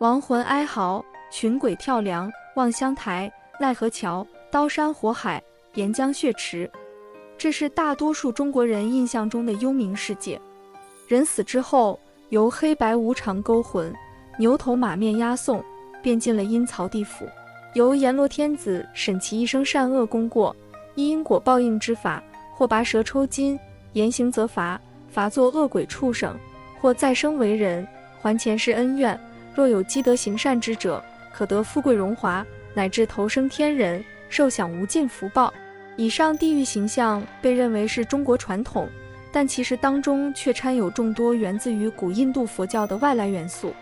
亡魂哀嚎，群鬼跳梁，望乡台、奈何桥、刀山火海、沿江血池。这是大多数中国人印象中的幽冥世界。人死之后，由黑白无常勾魂，牛头马面押送，便进了阴曹地府，由阎罗天子审其一生善恶功过，依因果报应之法，或拔舌抽筋，严刑责罚，罚作恶鬼畜生，或再生为人，还前世恩怨。若有积德行善之者，可得富贵荣华，乃至投生天人，受享无尽福报。以上地狱形象被认为是中国传统，但其实当中却掺有众多源自于古印度佛教的外来元素。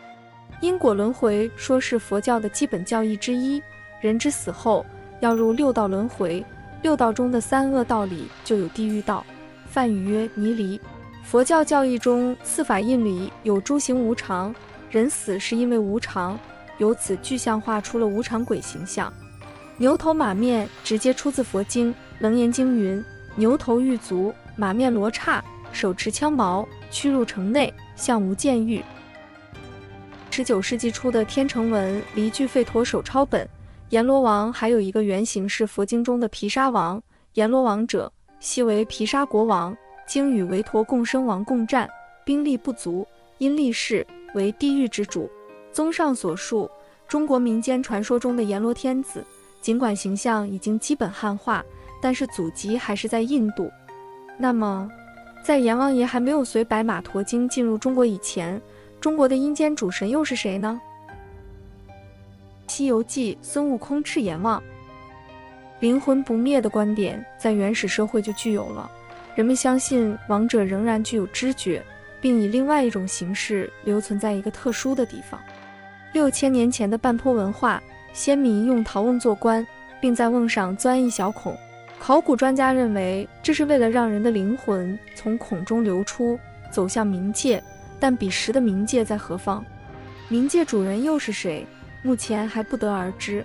因果轮回说是佛教的基本教义之一，人之死后要入六道轮回，六道中的三恶道里就有地狱道，梵语曰尼离。佛教教义中四法印里有诸行无常，人死是因为无常，由此具象化出了无常鬼形象。牛头马面直接出自佛经《楞严经》云：牛头玉足，马面罗刹，手持枪矛，驱入城内，向无间狱。19世纪初的天成文离句吠陀手抄本，阎罗王还有一个原型是佛经中的毗沙王。阎罗王者，昔为毗沙国王，经与韦陀共生王共战，兵力不足，因立誓为地狱之主。综上所述，中国民间传说中的阎罗天子，尽管形象已经基本汉化，但是祖籍还是在印度。那么，在阎王爷还没有随白马驮经进入中国以前，中国的阴间主神又是谁呢？《西游记》孙悟空赤阎王。灵魂不灭的观点在原始社会就具有了，人们相信亡者仍然具有知觉，并以另外一种形式留存在一个特殊的地方。6000年前的半坡文化，先民用陶瓮做棺，并在瓮上钻一小孔。考古专家认为，这是为了让人的灵魂从孔中流出，走向冥界。但彼时的冥界在何方？冥界主人又是谁？目前还不得而知。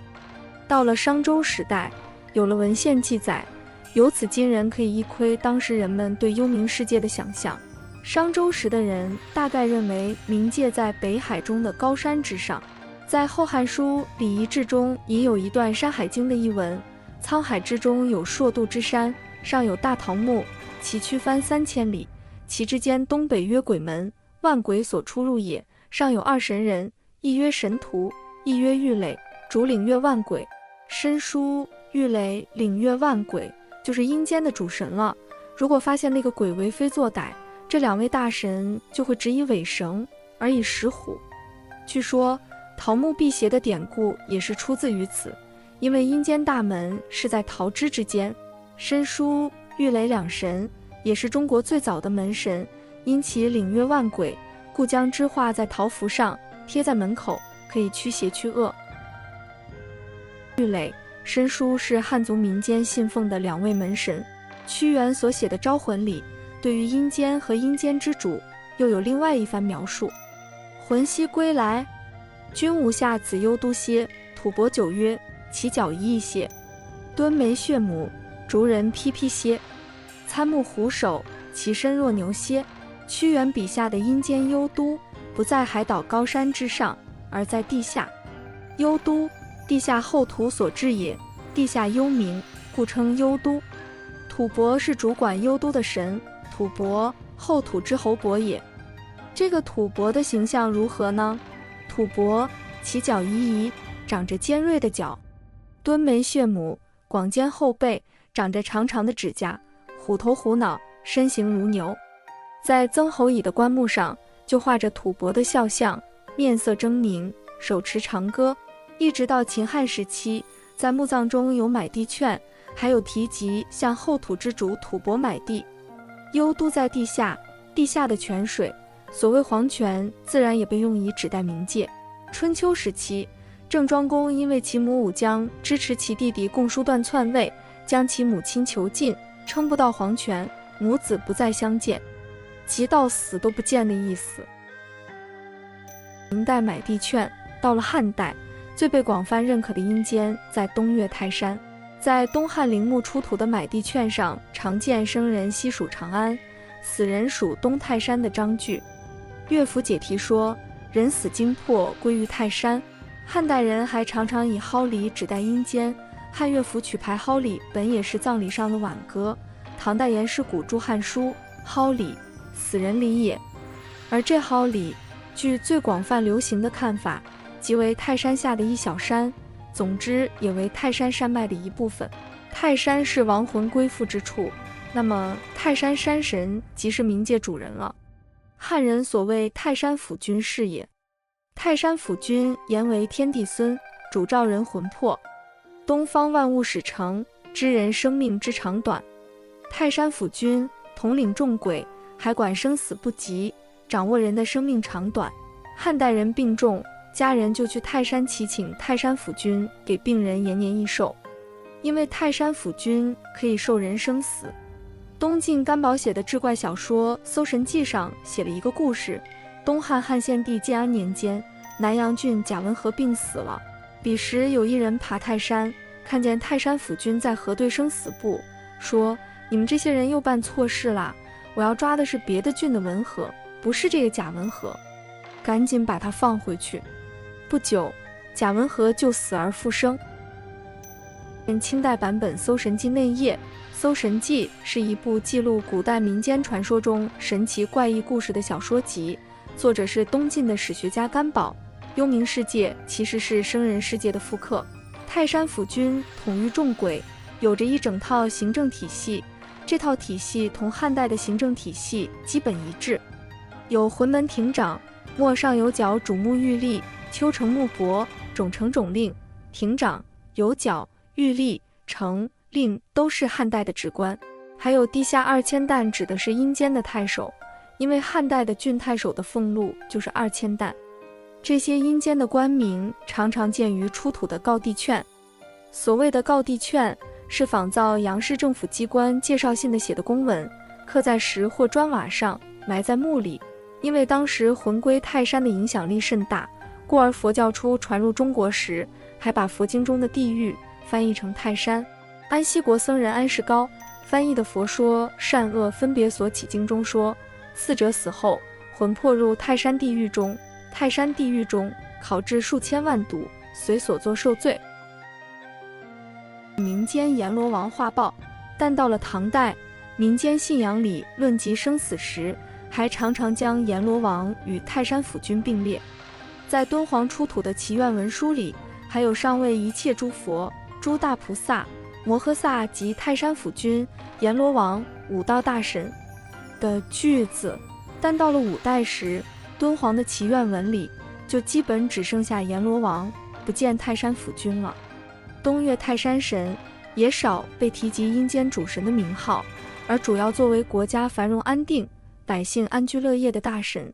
到了商周时代，有了文献记载，由此今人可以一窥当时人们对幽冥世界的想象。商周时的人大概认为冥界在北海中的高山之上。在《后汉书·礼仪志》中引有一段《山海经》的译文：沧海之中有硕度之山，上有大桃木，其曲翻3000里，其之间东北曰鬼门，万鬼所出入也。上有2神人，一曰神荼，一曰郁垒，主领阅万鬼。申叔、郁垒领阅万鬼，就是阴间的主神了。如果发现那个鬼为非作歹，这2位大神就会执以尾绳，而以食虎。据说桃木辟邪的典故也是出自于此，因为阴间大门是在桃枝之间。申叔、郁垒2神也是中国最早的门神，因其领阅万鬼，故将之画在桃符上，贴在门口，可以驱邪驱恶。郁垒、申叔是汉族民间信奉的2位门神。屈原所写的《招魂》里，对于阴间和阴间之主又有另外一番描述：魂兮归来，君无下子幽都歇。吐蕃9曰：其脚一歇。敦眉血母，竹人披披歇。参目虎首，其身若牛蝎。屈原笔下的阴间幽都，不在海岛高山之上，而在地下。幽都，地下后土所制也，地下幽冥，故称幽都。吐蕃是主管幽都的神，吐蕃，后土之侯伯也。这个吐蕃的形象如何呢？吐蕃，其脚夷夷，长着尖锐的角；敦眉血母，广肩后背，长着长长的指甲；虎头虎脑，身形如牛。在曾侯乙的棺木上就画着吐蕃的肖像，面色狰狞，手持长戈。一直到秦汉时期，在墓葬中有买地券，还有提及向后土之主吐蕃买地。幽都在地下，地下的泉水，所谓黄泉，自然也被用以指代冥界。春秋时期，郑庄公因为其母武姜支持其弟弟共叔段篡位，将其母亲囚禁，撑不到黄泉，母子不再相见，即到死都不见的意思。明代买地券，到了汉代，最被广泛认可的阴间在东岳泰山。在东汉陵墓出土的买地券上，常见生人西属长安，死人属东泰山的章句。乐府解题说，人死精魄归于泰山。汉代人还常常以蒿里指代阴间，汉乐府曲牌蒿里本也是葬礼上的挽歌。唐代颜师古注《汉书》，蒿里，死人礼也。而这蒿里，据最广泛流行的看法，即为泰山下的一小山，总之也为泰山山脉的一部分。泰山是亡魂归附之处，那么泰山山神即是冥界主人了。汉人所谓泰山府君是也。泰山府君言为天帝孙，主召人魂魄。东方万物始成，知人生命之长短。泰山府君统领众鬼，还管生死不及，掌握人的生命长短。汉代人病重，家人就去泰山祈请泰山府君给病人延年益寿，因为泰山府君可以授人生死。东晋干宝写的志怪小说《搜神记》上写了一个故事：东汉汉献帝建安年间，南阳郡贾文和病死了。彼时有一人爬泰山，看见泰山府君在核对生死簿，说：“你们这些人又办错事啦！我要抓的是别的郡的文和，不是这个贾文和，赶紧把他放回去。”不久，贾文和就死而复生。清代版本《搜神记》内页，《搜神记》是一部记录古代民间传说中神奇怪异故事的小说集，作者是东晋的史学家干宝。幽冥世界其实是生人世界的复刻。泰山府君统御众鬼，有着一整套行政体系，这套体系同汉代的行政体系基本一致，有浑门亭长、末上有角主目御吏、丘城木伯、种城种令。亭长、有角、御吏、城、令都是汉代的职官。还有地下2000担，指的是阴间的太守，因为汉代的郡太守的俸禄就是2000担。这些阴间的官名常常见于出土的告地券。所谓的告地券是仿造杨氏政府机关介绍信的写的公文，刻在石或砖瓦上，埋在墓里。因为当时魂归泰山的影响力甚大，故而佛教初传入中国时，还把佛经中的地狱翻译成泰山。安息国僧人安世高翻译的《佛说善恶分别所起经》中说，死者死后，魂魄入泰山地狱中，泰山地狱中烤制数千万毒，随所作受罪。民间阎罗王画报，但到了唐代，民间信仰里论及生死时，还常常将阎罗王与泰山府君并列。在敦煌出土的祈愿文书里，还有上位一切诸佛、诸大菩萨、摩诃萨及泰山府君、阎罗王、五道大神的句子。但到了五代时，敦煌的祈愿文里就基本只剩下阎罗王，不见泰山府君了。东岳泰山神也少被提及阴间主神的名号，而主要作为国家繁荣安定、百姓安居乐业的大神。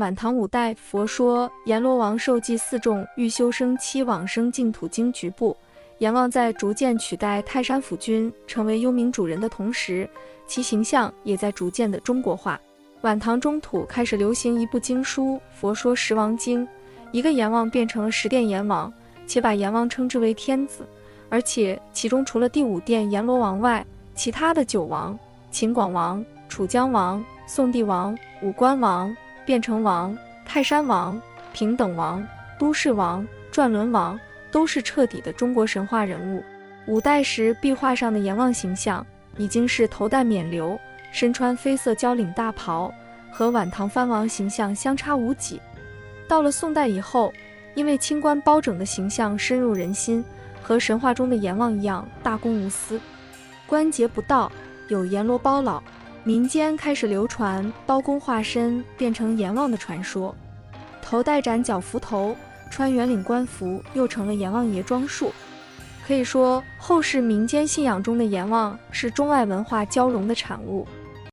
晚唐五代《佛说阎罗王受记4众欲修生期往生净土经》局部，阎王在逐渐取代泰山府君成为幽冥主人的同时，其形象也在逐渐的中国化。晚唐中土开始流行一部经书《佛说十王经》，一个阎王变成了10殿阎王，且把阎王称之为天子，而且其中除了第5殿阎罗王外，其他的9王、秦广王、楚江王、宋帝王、武官王、变成王、泰山王、平等王、都市王、转轮王都是彻底的中国神话人物。五代时壁画上的阎王形象已经是头戴冕旒，身穿绯色交领大袍，和晚唐藩王形象相差无几。到了宋代以后，因为清官包拯的形象深入人心，和神话中的阎王一样大公无私，关节不到，有阎罗包老。民间开始流传包公化身变成阎王的传说，头戴斩角幞头，穿圆领官服，又成了阎王爷装束。可以说，后世民间信仰中的阎王是中外文化交融的产物。